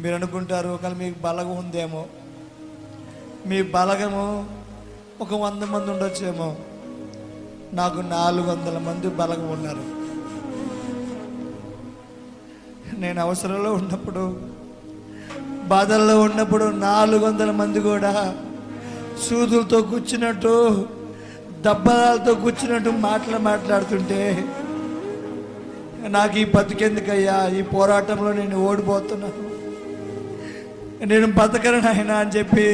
మీరు అనుకుంటారు ఒకవేళ మీకు బలగం ఉందేమో, మీ బలగము ఒక 100 మంది ఉండొచ్చేమో. నాకు 400 మంది బలగం ఉన్నారు. నేను అవసరంలో ఉన్నప్పుడు, బాధల్లో ఉన్నప్పుడు 400 మంది కూడా సూదులతో కూర్చున్నట్టు, దెబ్బలతో కూర్చున్నట్టు మాట్లాడుతుంటే నాకు ఈ బతికెందుకయ్యా, ఈ పోరాటంలో నేను ఓడిపోతున్నాను, నేను బతకను నాయనా అని చెప్పి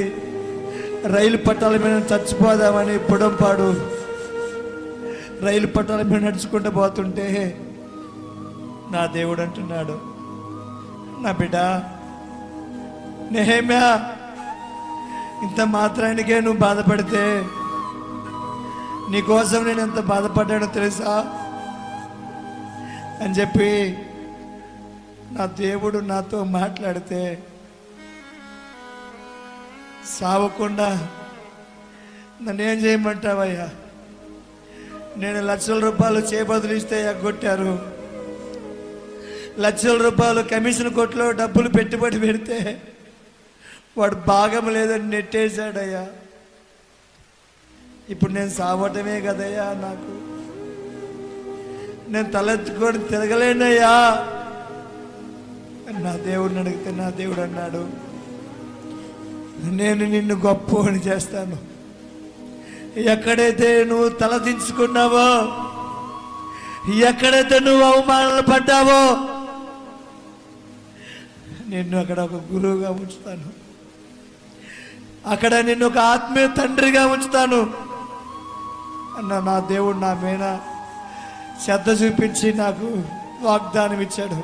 రైలు పట్టాల మీద చచ్చిపోదామని పొడంపాడు రైలు పట్టాల మీద నడుచుకుంటూ పోతుంటే నా దేవుడు అంటున్నాడు, నా బిడ్డ నెహెమ్యా, ఇంత మాత్రానికే నువ్వు బాధపడితే నీకోసం నేను ఎంత బాధపడ్డానో తెలుసా అని చెప్పి నా దేవుడు నాతో మాట్లాడితే, సావకుండా నన్నేం చేయమంటావయ్యా, నేను లక్షల రూపాయలు చేబదులిస్తే ఎగ్గొట్టారు, లక్షల రూపాయలు కమిషన్ కొట్లో డబ్బులు పెట్టుబడి పెడితే వాడు భాగం లేదని నెట్టేశాడయ్యా. ఇప్పుడు నేను సావటమే కదయ్యా, నాకు నేను తలెత్తుకొని తిరగలేనయ్యా. నా దేవుడిని అడిగితే నా దేవుడు అన్నాడు, నేను నిన్ను గొప్పని చేస్తాను. ఎక్కడైతే నువ్వు తల దించుకున్నావో, ఎక్కడైతే నువ్వు అవమానాలు పడ్డావో, నిన్ను అక్కడ ఒక గురువుగా ఉంచుతాను, అక్కడ నిన్ను ఒక ఆత్మీయ తండ్రిగా ఉంచుతాను అన్న నా దేవుడు నా మీద శ్రద్ధ చూపించి నాకు వాగ్దానం ఇచ్చాడు.